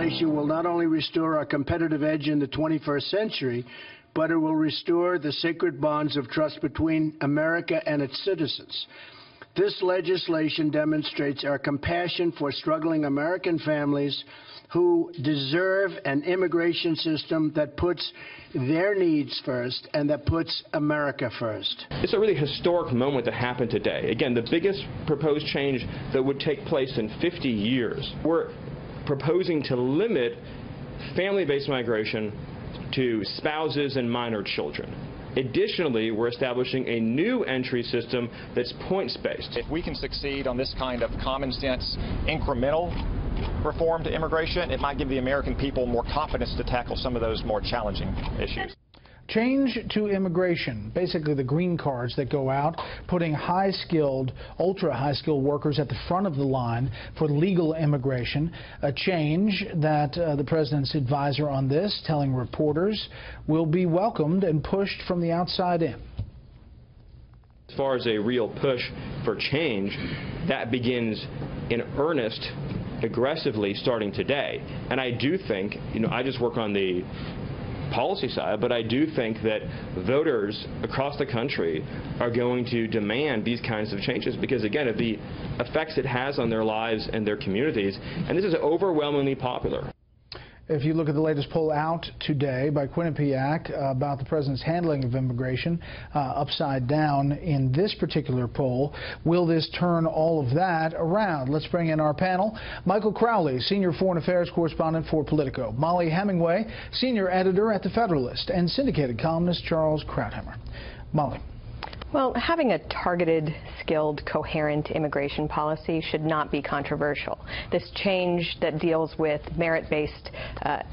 legislation will not only restore our competitive edge in the 21st century, but it will restore the sacred bonds of trust between America and its citizens. This legislation demonstrates our compassion for struggling American families who deserve an immigration system that puts their needs first and that puts America first. It's a really historic moment that happened today. Again, the biggest proposed change that would take place in 50 years. We're proposing to limit family-based migration to spouses and minor children. Additionally, we're establishing a new entry system that's points-based. If we can succeed on this kind of common sense, incremental reform to immigration, it might give the American people more confidence to tackle some of those more challenging issues. Change to immigration, basically the green cards that go out, putting high-skilled, ultra-high-skilled workers at the front of the line for legal immigration, a change that the president's advisor on this telling reporters will be welcomed and pushed from the outside in. As far as a real push for change, that begins in earnest, aggressively starting today. And I do think, I just work on the policy side, but I do think that voters across the country are going to demand these kinds of changes because, again, of the effects it has on their lives and their communities, and this is overwhelmingly popular. If you look at the latest poll out today by Quinnipiac about the president's handling of immigration, upside down in this particular poll, will this turn all of that around? Let's bring in our panel. Michael Crowley, senior foreign affairs correspondent for Politico. Molly Hemingway, senior editor at The Federalist, and syndicated columnist Charles Krauthammer. Molly. Well, having a targeted, skilled, coherent immigration policy should not be controversial. This change that deals with merit-based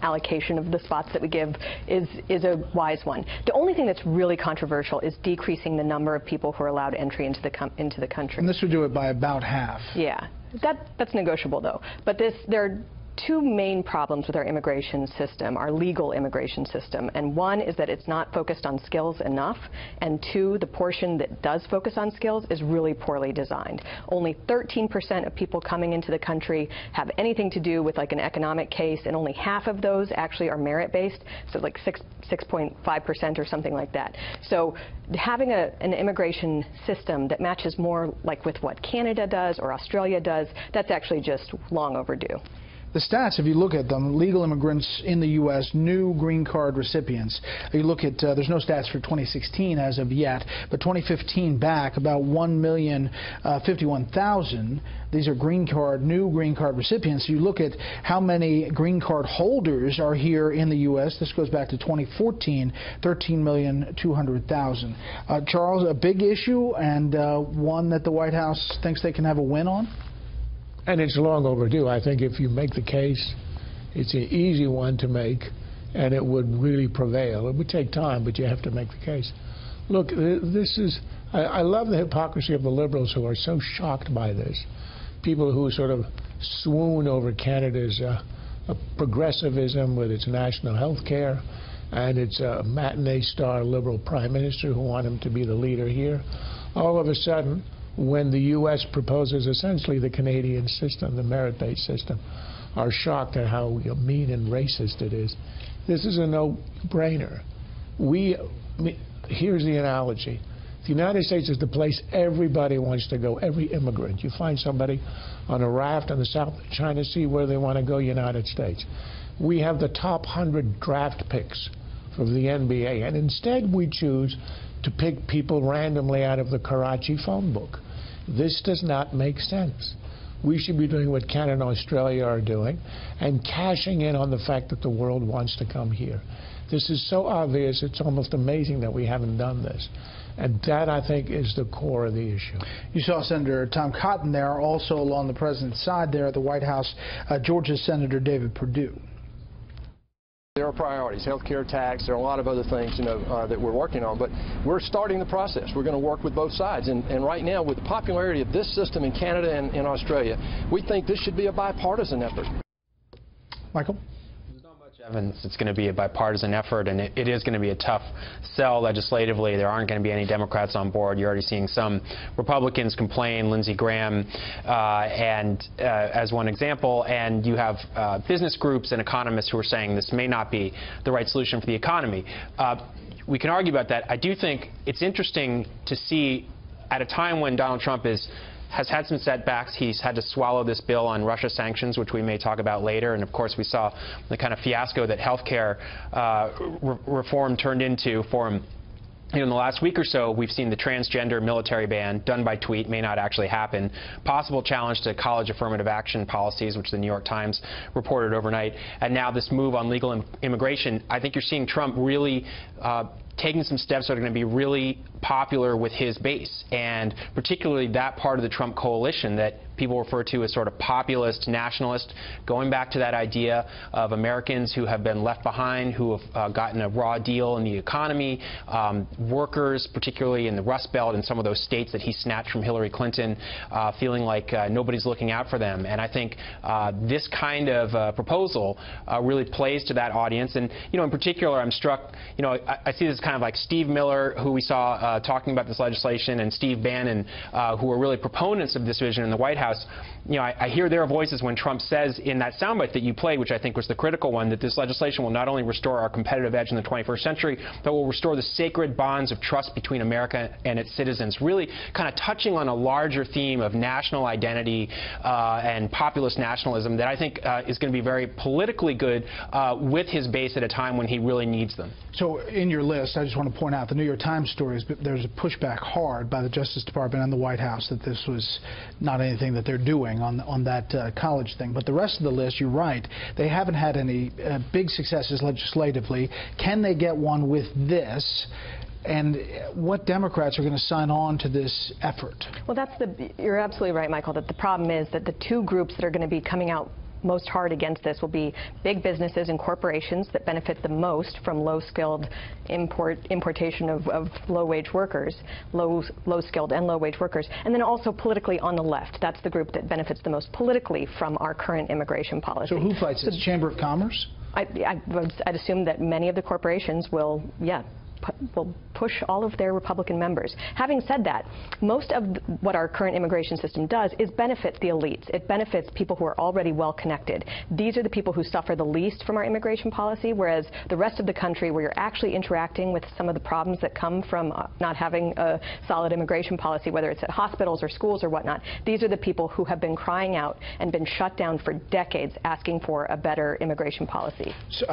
allocation of the spots that we give is a wise one. The only thing that's really controversial is decreasing the number of people who are allowed entry into the country. And this would do it by about half. Yeah, that's negotiable though. But there are two main problems with our immigration system, our legal immigration system, and one is that it's not focused on skills enough, and two, the portion that does focus on skills is really poorly designed. Only 13% of people coming into the country have anything to do with like an economic case, and only half of those actually are merit-based, so like 6.5% or something like that. So having an immigration system that matches more like with what Canada does or Australia does, that's actually just long overdue. The stats, if you look at them, legal immigrants in the U.S., new green card recipients, you look at, there's no stats for 2016 as of yet, but 2015 back, about 1,051,000. These are new green card recipients. You look at how many green card holders are here in the U.S. This goes back to 2014, 13,200,000. Charles, a big issue and one that the White House thinks they can have a win on? And it's long overdue. I think if you make the case, it's an easy one to make, and it would really prevail. It would take time, but you have to make the case. Look, I love the hypocrisy of the liberals who are so shocked by this. People who sort of swoon over Canada's progressivism with its national health care and its matinee star liberal prime minister who want him to be the leader here. All of a sudden, when the U.S. proposes essentially the Canadian system, the merit-based system, are shocked at how mean and racist it is. This is a no-brainer. Here's the analogy. The United States is the place everybody wants to go, every immigrant. You find somebody on a raft in the South China Sea where they want to go, United States. We have the top 100 draft picks from the NBA, and instead we choose to pick people randomly out of the Karachi phone book. This does not make sense. We should be doing what Canada and Australia are doing and cashing in on the fact that the world wants to come here. This is so obvious, it's almost amazing that we haven't done this. And that, I think, is the core of the issue. You saw Senator Tom Cotton there, also along the president's side there at the White House, Georgia Senator David Perdue. There are priorities, health care, tax, there are a lot of other things that we're working on, but we're starting the process. We're going to work with both sides, and right now with the popularity of this system in Canada and in Australia, we think this should be a bipartisan effort. Michael? There's not much It's going to be a bipartisan effort, and it is going to be a tough sell legislatively. There aren't going to be any Democrats on board. You're already seeing some Republicans complain, Lindsey Graham as one example, and you have business groups and economists who are saying this may not be the right solution for the economy. We can argue about that. I do think it's interesting to see at a time when Donald Trump has had some setbacks. He's had to swallow this bill on Russia sanctions, which we may talk about later. And, of course, we saw the kind of fiasco that health care reform turned into for him. In the last week or so, we've seen the transgender military ban done by tweet, may not actually happen. Possible challenge to college affirmative action policies, which the New York Times reported overnight. And now this move on legal immigration. I think you're seeing Trump really taking some steps that are going to be really popular with his base, and particularly that part of the Trump coalition that people refer to as sort of populist, nationalist, going back to that idea of Americans who have been left behind, who have gotten a raw deal in the economy, workers, particularly in the Rust Belt and some of those states that he snatched from Hillary Clinton, feeling like nobody's looking out for them. And I think this kind of proposal really plays to that audience. And, in particular, I'm struck, I see this kind of like Steve Miller, who we saw talking about this legislation, and Steve Bannon, who are really proponents of this vision in the White House. I hear their voices when Trump says in that soundbite that you played, which I think was the critical one, that this legislation will not only restore our competitive edge in the 21st century, but will restore the sacred bonds of trust between America and its citizens, really kind of touching on a larger theme of national identity and populist nationalism that I think is going to be very politically good with his base at a time when he really needs them. So in your list, I just want to point out the New York Times stories, but there's a pushback hard by the Justice Department and the White House that this was not anything that they're doing on that college thing. But the rest of the list, you're right, they haven't had any big successes legislatively. Can they get one with this? And what Democrats are going to sign on to this effort? Well, you're absolutely right, Michael, that the problem is that the two groups that are going to be coming out most hard against this will be big businesses and corporations that benefit the most from low-skilled importation of low-wage workers, low-skilled and low-wage workers, and then also politically on the left. That's the group that benefits the most politically from our current immigration policy. So who fights this? Chamber of Commerce? I'd assume that many of the corporations will push all of their Republican members. Having said that, most of what our current immigration system does is benefit the elites. It benefits people who are already well connected. These are the people who suffer the least from our immigration policy, whereas the rest of the country, where you're actually interacting with some of the problems that come from not having a solid immigration policy, whether it's at hospitals or schools or whatnot, these are the people who have been crying out and been shut down for decades asking for a better immigration policy. So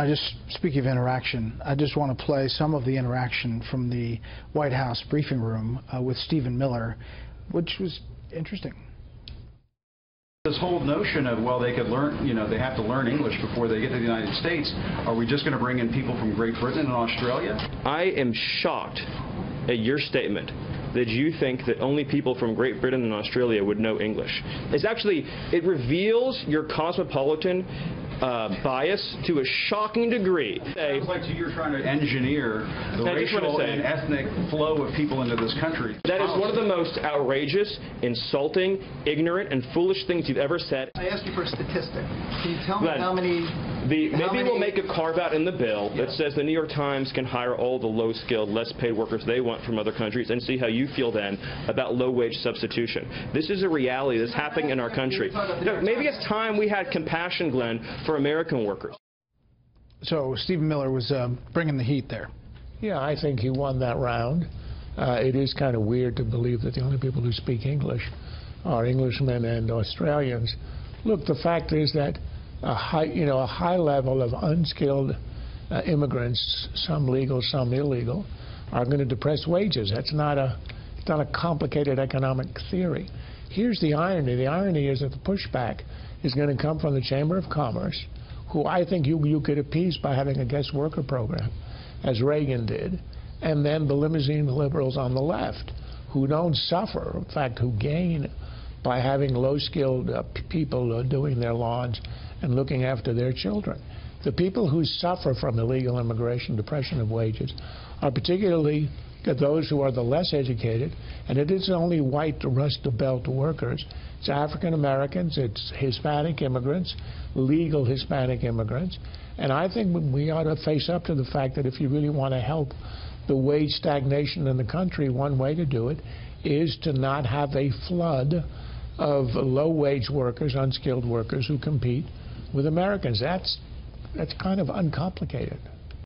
speaking of interaction, I just want to play some of the interaction from the White House briefing room with Stephen Miller, which was interesting. This whole notion of, well, they could learn, they have to learn English before they get to the United States. Are we just going to bring in people from Great Britain and Australia? I am shocked at your statement that you think that only people from Great Britain and Australia would know English. It reveals your cosmopolitan bias to a shocking degree. It sounds like you're trying to engineer the racial and ethnic flow of people into this country. That is one of the most outrageous, insulting, ignorant, and foolish things you've ever said. I asked you for a statistic. Can you tell me how many... Maybe we'll make a carve-out in the bill that says the New York Times can hire all the low-skilled, less-paid workers they want from other countries, and see how you feel then about low-wage substitution. This is a reality that's happening in our country. Maybe it's time we had compassion, Glenn, for American workers. So Stephen Miller was bringing the heat there. Yeah, I think he won that round. It is kind of weird to believe that the only people who speak English are Englishmen and Australians. Look, the fact is that a high level of unskilled immigrants, some legal, some illegal, are going to depress wages. It's not a complicated economic theory. Here's the irony. The irony is that the pushback is going to come from the Chamber of Commerce, who I think you could appease by having a guest worker program, as Reagan did, and then the limousine liberals on the left, who don't suffer, in fact, who gain by having low-skilled people doing their lawns and looking after their children. The people who suffer from illegal immigration, depression of wages, are particularly those who are the less educated, and it is only white Rust Belt workers It's African Americans, it's Hispanic immigrants, legal Hispanic immigrants. And I think we ought to face up to the fact that if you really want to help the wage stagnation in the country, one way to do it is to not have a flood of low-wage workers, unskilled workers who compete with Americans. That's kind of uncomplicated.